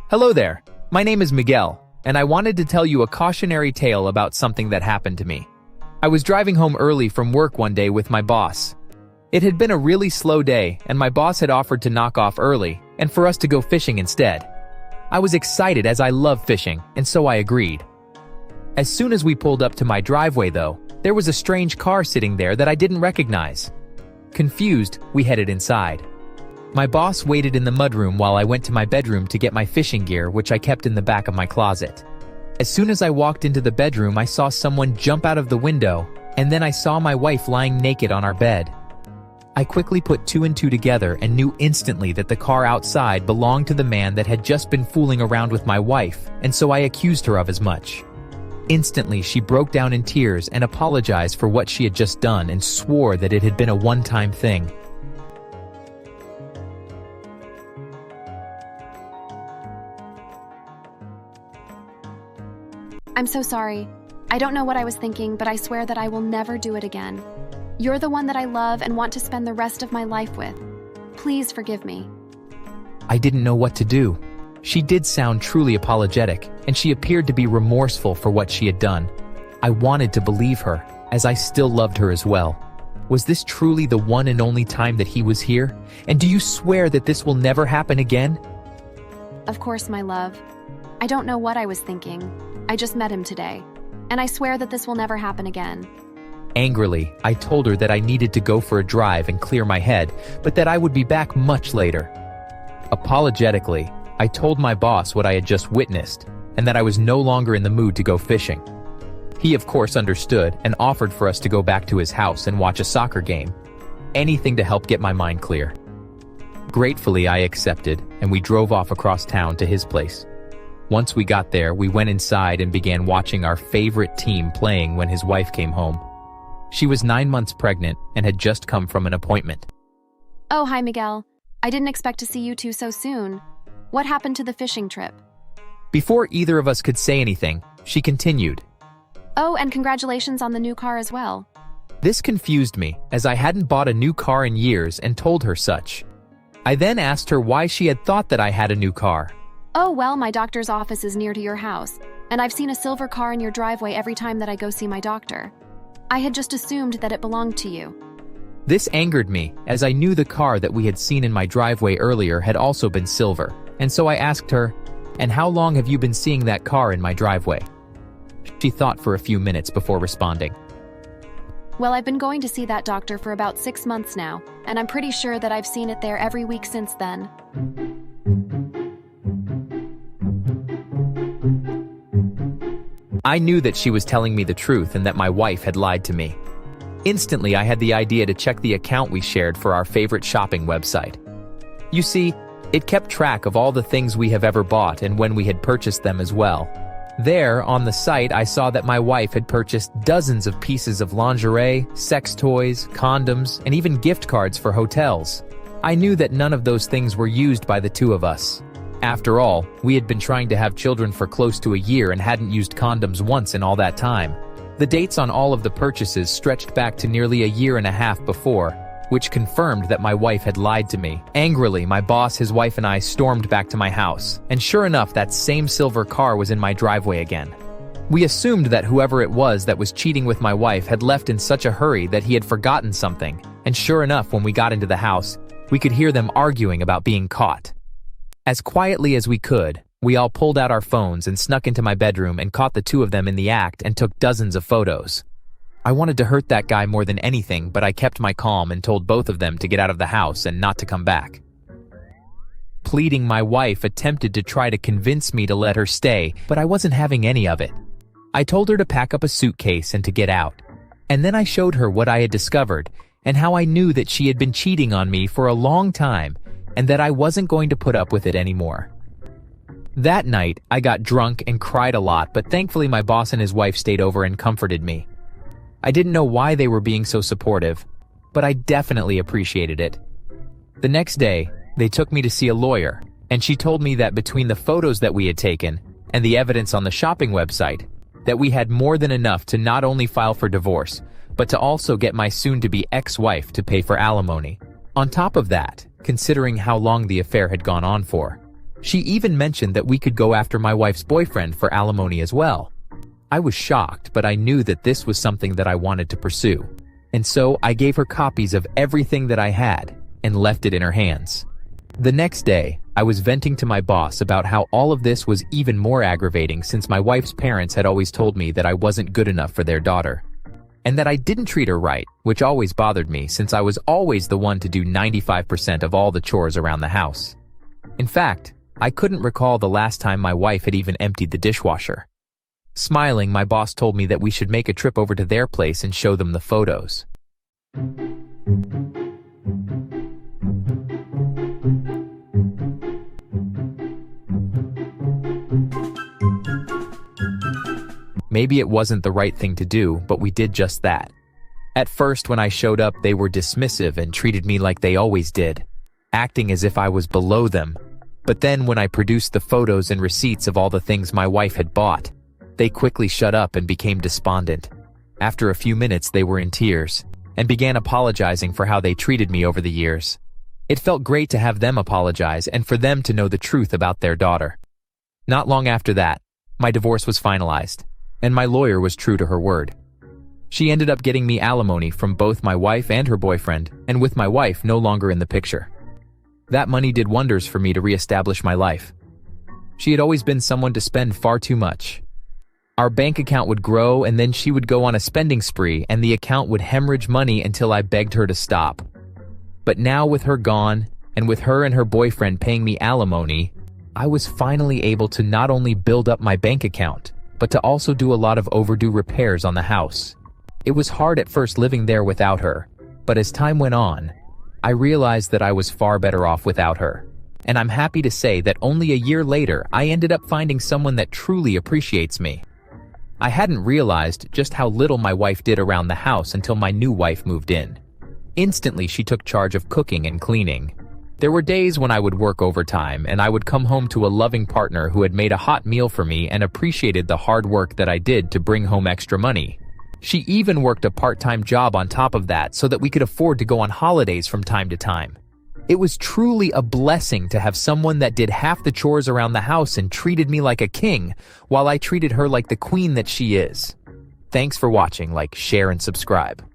Hello there, my name is Miguel, and I wanted to tell you a cautionary tale about something that happened to me. I was driving home early from work one day with my boss. It had been a really slow day, and my boss had offered to knock off early and for us to go fishing instead. I was excited as I love fishing, and so I agreed. As soon as we pulled up to my driveway though, there was a strange car sitting there that I didn't recognize. Confused, we headed inside. My boss waited in the mudroom while I went to my bedroom to get my fishing gear, which I kept in the back of my closet. As soon as I walked into the bedroom, I saw someone jump out of the window, and then I saw my wife lying naked on our bed. I quickly put two and two together and knew instantly that the car outside belonged to the man that had just been fooling around with my wife, and so I accused her of as much. Instantly, she broke down in tears and apologized for what she had just done and swore that it had been a one-time thing. I'm so sorry. I don't know what I was thinking, but I swear that I will never do it again. You're the one that I love and want to spend the rest of my life with. Please forgive me. I didn't know what to do. She did sound truly apologetic, and she appeared to be remorseful for what she had done. I wanted to believe her, as I still loved her as well. Was this truly the one and only time that he was here? And do you swear that this will never happen again? Of course, my love. I don't know what I was thinking. I just met him today, and I swear that this will never happen again. Angrily, I told her that I needed to go for a drive and clear my head, but that I would be back much later. Apologetically, I told my boss what I had just witnessed, and that I was no longer in the mood to go fishing. He of course understood and offered for us to go back to his house and watch a soccer game. Anything to help get my mind clear. Gratefully, I accepted, and we drove off across town to his place. Once we got there, we went inside and began watching our favorite team playing when his wife came home. She was 9 months pregnant and had just come from an appointment. Oh, hi, Miguel. I didn't expect to see you two so soon. What happened to the fishing trip? Before either of us could say anything, she continued. Oh, and congratulations on the new car as well. This confused me, as I hadn't bought a new car in years and told her such. I then asked her why she had thought that I had a new car. Oh, well, my doctor's office is near to your house, and I've seen a silver car in your driveway every time that I go see my doctor. I had just assumed that it belonged to you. This angered me, as I knew the car that we had seen in my driveway earlier had also been silver, and so I asked her, "And how long have you been seeing that car in my driveway?" She thought for a few minutes before responding. Well, I've been going to see that doctor for about 6 months now, and I'm pretty sure that I've seen it there every week since then. I knew that she was telling me the truth and that my wife had lied to me. Instantly, I had the idea to check the account we shared for our favorite shopping website. You see, it kept track of all the things we have ever bought and when we had purchased them as well. There, on the site, I saw that my wife had purchased dozens of pieces of lingerie, sex toys, condoms, and even gift cards for hotels. I knew that none of those things were used by the two of us. After all, we had been trying to have children for close to a year and hadn't used condoms once in all that time. The dates on all of the purchases stretched back to nearly a year and a half before, which confirmed that my wife had lied to me. Angrily, my boss, his wife, and I stormed back to my house, and sure enough, that same silver car was in my driveway again. We assumed that whoever it was that was cheating with my wife had left in such a hurry that he had forgotten something, and sure enough, when we got into the house, we could hear them arguing about being caught. As quietly as we could, we all pulled out our phones and snuck into my bedroom and caught the two of them in the act and took dozens of photos. I wanted to hurt that guy more than anything, but I kept my calm and told both of them to get out of the house and not to come back. Pleading, my wife attempted to try to convince me to let her stay, but I wasn't having any of it. I told her to pack up a suitcase and to get out. And then I showed her what I had discovered and how I knew that she had been cheating on me for a long time and that I wasn't going to put up with it anymore. That night, I got drunk and cried a lot, but thankfully my boss and his wife stayed over and comforted me. I didn't know why they were being so supportive, but I definitely appreciated it. The next day, they took me to see a lawyer, and she told me that between the photos that we had taken and the evidence on the shopping website, that we had more than enough to not only file for divorce, but to also get my soon-to-be ex-wife to pay for alimony. On top of that, considering how long the affair had gone on for, She even mentioned that we could go after my wife's boyfriend for alimony as well. I was shocked, but I knew that this was something that I wanted to pursue. And so I gave her copies of everything that I had and left it in her hands. The next day, I was venting to my boss about how all of this was even more aggravating since my wife's parents had always told me that I wasn't good enough for their daughter. And that I didn't treat her right, which always bothered me since I was always the one to do 95% of all the chores around the house. In fact, I couldn't recall the last time my wife had even emptied the dishwasher. Smiling, my boss told me that we should make a trip over to their place and show them the photos. Maybe it wasn't the right thing to do, but we did just that. At first, when I showed up, they were dismissive and treated me like they always did, acting as if I was below them. But then when I produced the photos and receipts of all the things my wife had bought, they quickly shut up and became despondent. After a few minutes, they were in tears and began apologizing for how they treated me over the years. It felt great to have them apologize and for them to know the truth about their daughter. Not long after that, my divorce was finalized, and my lawyer was true to her word. She ended up getting me alimony from both my wife and her boyfriend, and with my wife no longer in the picture. That money did wonders for me to reestablish my life. She had always been someone to spend far too much. Our bank account would grow, and then she would go on a spending spree, and the account would hemorrhage money until I begged her to stop. But now with her gone, and with her and her boyfriend paying me alimony, I was finally able to not only build up my bank account, but to also do a lot of overdue repairs on the house. It was hard at first living there without her, but as time went on, I realized that I was far better off without her. And I'm happy to say that only a year later, I ended up finding someone that truly appreciates me. I hadn't realized just how little my wife did around the house until my new wife moved in. Instantly, she took charge of cooking and cleaning. There were days when I would work overtime, and I would come home to a loving partner who had made a hot meal for me and appreciated the hard work that I did to bring home extra money. She even worked a part-time job on top of that so that we could afford to go on holidays from time to time. It was truly a blessing to have someone that did half the chores around the house and treated me like a king, while I treated her like the queen that she is. Thanks for watching. Like, share, and subscribe.